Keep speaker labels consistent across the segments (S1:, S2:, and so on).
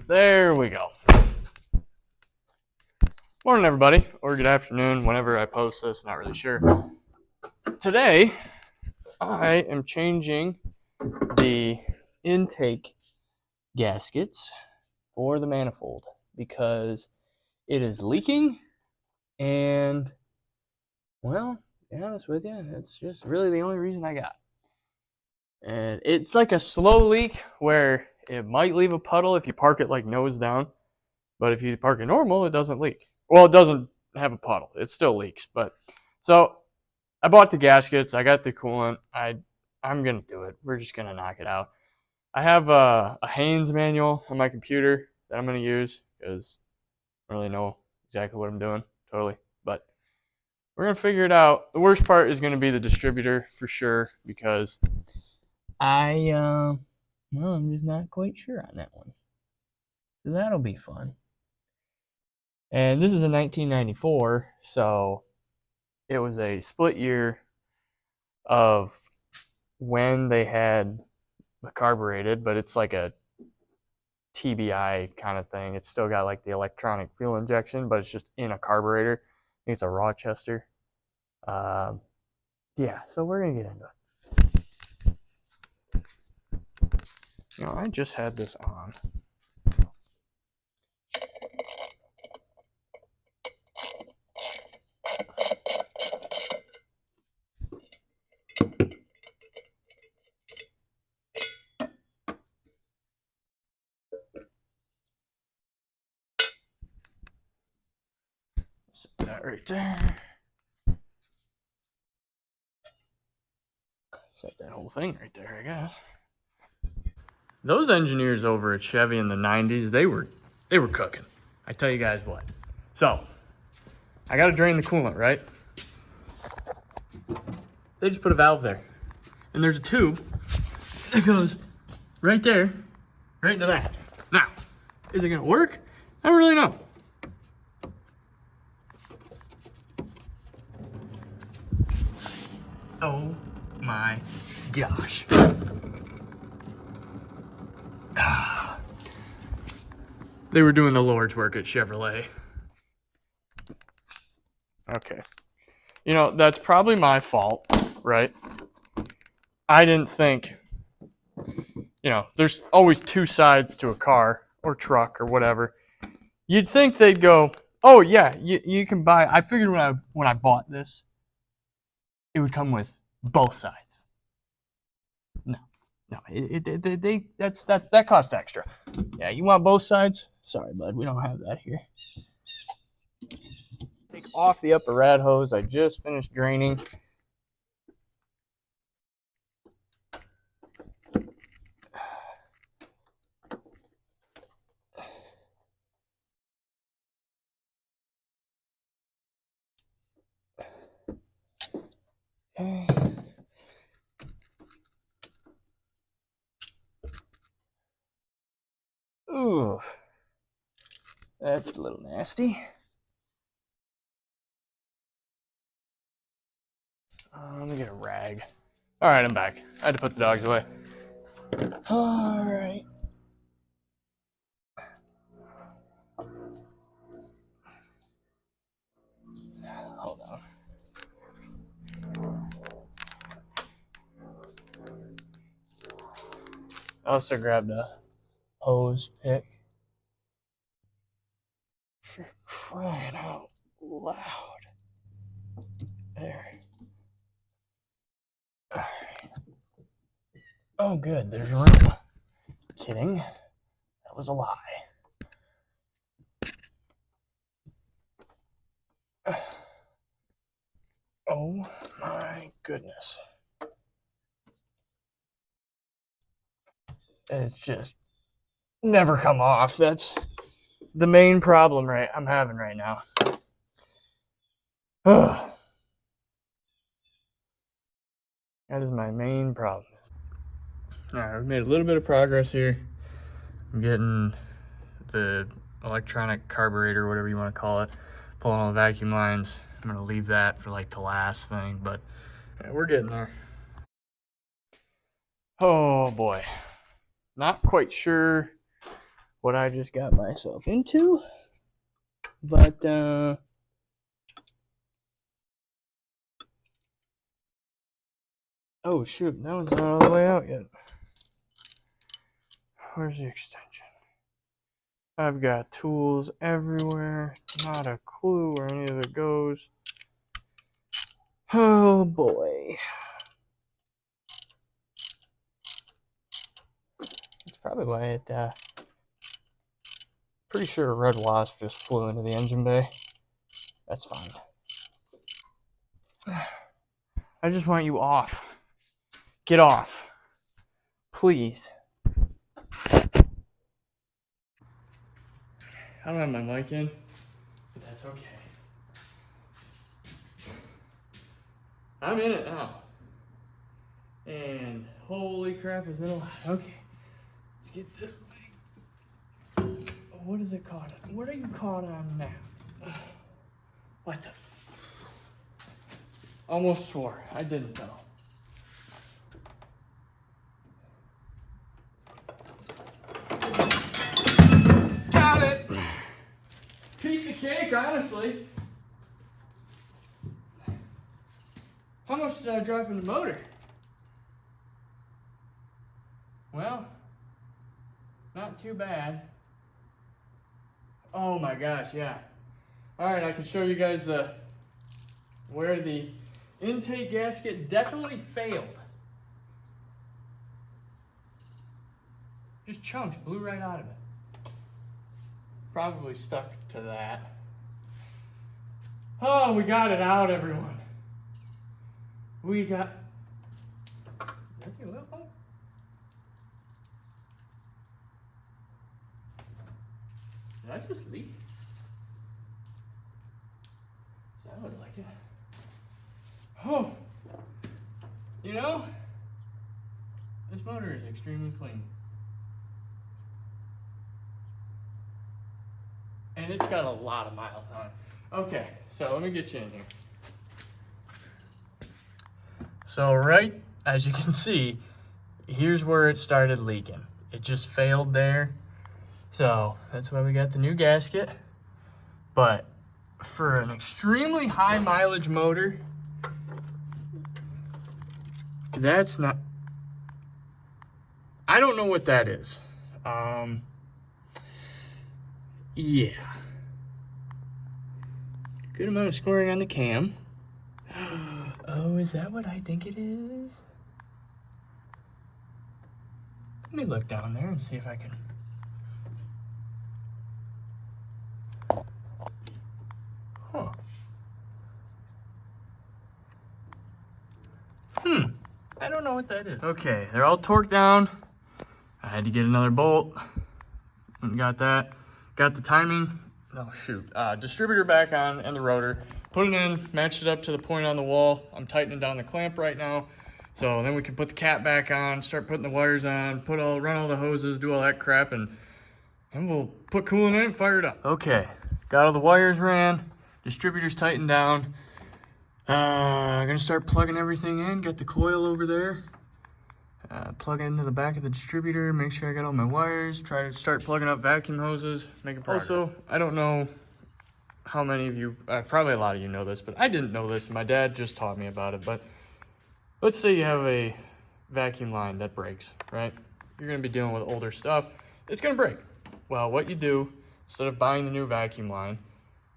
S1: There we go. Morning, everybody, or good afternoon, whenever I post this, not really sure. Today, I am changing the intake gaskets for the manifold because it is leaking, and, well, to be honest with you, it's just really the only reason I got. And it's like a slow leak where it might leave a puddle if you park it like nose down, but if you park it normal, it doesn't leak. Well, it doesn't have a puddle. It still leaks. But so I bought the gaskets. I got the coolant. I'm gonna do it. We're just gonna knock it out. I have a Haynes manual on my computer that I'm gonna use because I don't really know exactly what I'm doing totally. But we're gonna figure it out. The worst part is gonna be the distributor for sure because well, I'm just not quite sure on that one. So that'll be fun. And this is a 1994, so it was a split year of when they had the carbureted, but it's like a TBI kind of thing. It's still got like the electronic fuel injection, but it's just in a carburetor. I think it's a Rochester. Um, yeah, so we're gonna get into it. I just had this on. Set that right there. Set that whole thing right there, I guess. Those engineers over at Chevy in the 90s, they were cooking. I tell you guys what. So, I got to drain the coolant, right? They just put a valve there. And there's a tube that goes right there, right into that. Now, is it going to work? I don't really know. Oh my gosh. They were doing the Lord's work at Chevrolet. Okay. That's probably my fault, right? I didn't think, there's always two sides to a car or truck or whatever. You'd think they'd go, oh yeah, you can buy. I figured when I bought this, it would come with both sides. No, that costs extra. Yeah, you want both sides? Sorry, bud, we don't have that here. Take off the upper rad hose. I just finished draining. Okay. Ooh, that's a little nasty. Let me get a rag. All right, I'm back. I had to put the dogs away. All right. Hold on. I also grabbed a hose pick. For crying out loud. There. All right. Oh, good. There's room. Kidding. That was a lie. Oh my goodness. It's just never come off. That's the main problem I'm having right now. That is my main problem. All right, we've made a little bit of progress here. I'm getting the electronic carburetor, whatever you want to call it, pulling all the vacuum lines. I'm gonna leave that for like the last thing, but yeah, we're getting there. Oh boy, not quite sure what I just got myself into. But, oh shoot, that one's not all the way out yet. Where's the extension? I've got tools everywhere. Not a clue where any of it goes. Oh boy. That's probably why it, pretty sure a red wasp just flew into the engine bay. That's fine. I just want you off. Get off. Please. I don't have my mic in, but that's okay. I'm in it now. And holy crap, is it a lot? Okay. Let's get this thing. What is it caught on? What are you caught on now? What the almost swore. I didn't though. Got it! Piece of cake, honestly. How much did I drop in the motor? Well, not too bad. Oh my gosh, yeah. Alright, I can show you guys where the intake gasket definitely failed. Just chunks blew right out of it. Probably stuck to that. Oh, we got it out, everyone. We got... Did I just leak? Sounded like it. Oh, you know, this motor is extremely clean. And it's got a lot of miles on it. Okay, so let me get you in here. So right, as you can see, here's where it started leaking. It just failed there. So that's why we got the new gasket. But for an extremely high mileage motor, that's not, I don't know what that is. Yeah. Good amount of scoring on the cam. Oh, is that what I think it is? Let me look down there and see if I can. Huh. I don't know what that is. Okay, they're all torqued down. I had to get another bolt. Got that. Got the timing. Oh shoot. Distributor back on and the rotor. Put it in, matched it up to the point on the wall. I'm tightening down the clamp right now. So then we can put the cap back on, start putting the wires on, run all the hoses, do all that crap, and we'll put coolant in it and fire it up. Okay, got all the wires ran, distributor's tightened down. I'm gonna start plugging everything in, got the coil over there. Plug into the back of the distributor, make sure I got all my wires, try to start plugging up vacuum hoses, making progress. Also, I don't know how many of you, probably a lot of you know this, but I didn't know this, and my dad just taught me about it. But let's say you have a vacuum line that breaks, right? You're gonna be dealing with older stuff, it's gonna break. Well, what you do, instead of buying the new vacuum line,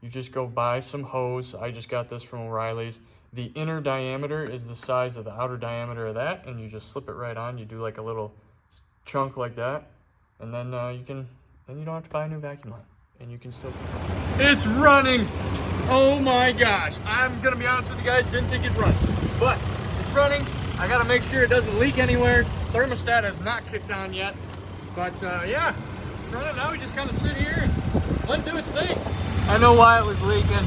S1: you just go buy some hose. I just got this from O'Reilly's. The inner diameter is the size of the outer diameter of that, and you just slip it right on. You do like a little chunk like that, and then you don't have to buy a new vacuum line, and you can still. It's running! Oh my gosh! I'm gonna be honest with you guys, didn't think it'd run, but it's running. I gotta make sure it doesn't leak anywhere. Thermostat has not kicked on yet, but yeah, it's running. Now we just kind of sit here and let it do its thing. I know why it was leaking.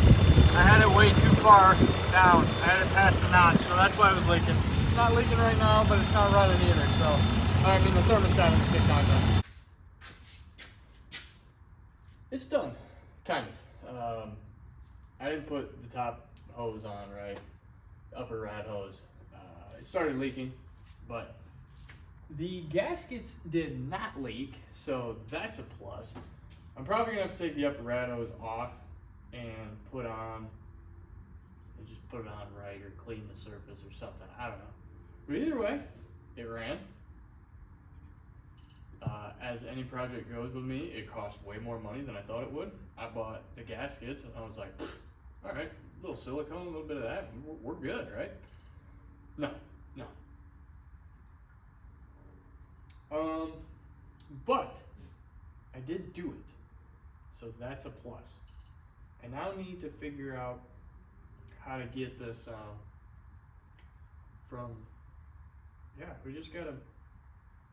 S1: I had it way too far down. I had it past the notch, so that's why it was leaking. It's not leaking right now, but it's not running either, so. I mean, the thermostat hasn't kicked on yet. It's done, kind of. I didn't put the top hose on, right? The upper rad hose. It started leaking, but The gaskets did not leak, so that's a plus. I'm probably gonna have to take the apparatus off and put on, and just put it on right, or clean the surface or something. I don't know. But either way, it ran. As any project goes with me, it costs way more money than I thought it would. I bought the gaskets and I was like, all right, a little silicone, a little bit of that, we're good, right? No. But I did do it, so that's a plus. I now need to figure out how to get this we just gotta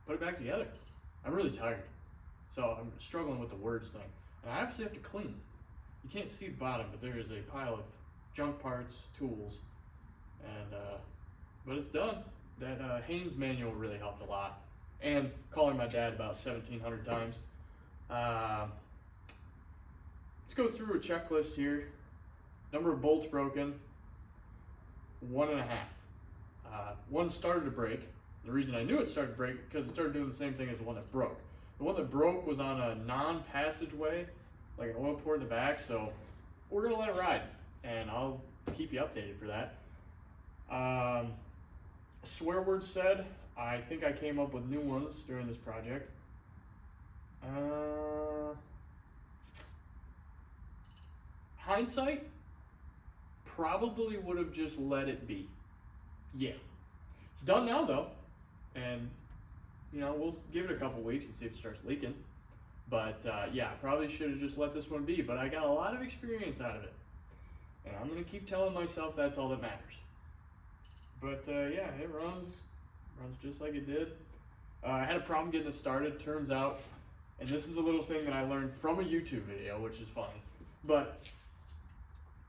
S1: put it back together. I'm really tired, so I'm struggling with the words thing. And I obviously have to clean. You can't see the bottom, but there is a pile of junk parts, tools, and but it's done. That Haynes manual really helped a lot. And calling my dad about 1,700 times. Let's go through a checklist here. Number of bolts broken, 1.5. One started to break. The reason I knew it started to break because it started doing the same thing as the one that broke. The one that broke was on a non-passageway, like an oil port in the back, so we're gonna let it ride, and I'll keep you updated for that. Swear word said, I think I came up with new ones during this project. Hindsight, probably would have just let it be. Yeah. It's done now though, and we'll give it a couple weeks and see if it starts leaking. But yeah, I probably should have just let this one be, but I got a lot of experience out of it. And I'm gonna keep telling myself that's all that matters. But yeah, it runs just like it did. I had a problem getting it started, turns out, and this is a little thing that I learned from a YouTube video, which is funny. But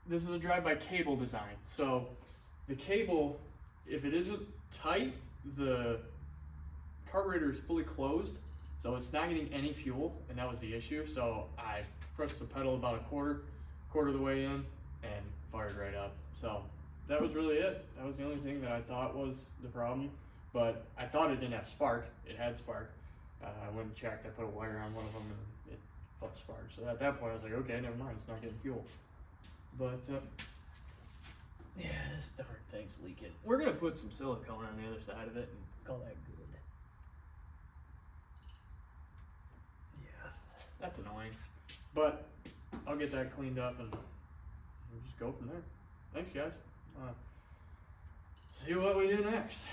S1: this is a drive-by cable design. So the cable, if it isn't tight, the carburetor is fully closed, so it's not getting any fuel, and that was the issue. So I pressed the pedal about a quarter of the way in and fired right up. So that was really it. That was the only thing that I thought was the problem, but I thought it didn't have spark. It had spark. I went and checked. I put a wire on one of them and it felt spark. So at that point I was like, okay, never mind, it's not getting fuel. But yeah, this darn thing's leaking. We're gonna put some silicone on the other side of it and call that good. Yeah, that's annoying, but I'll get that cleaned up and we'll just go from there. Thanks, guys. See what we do next.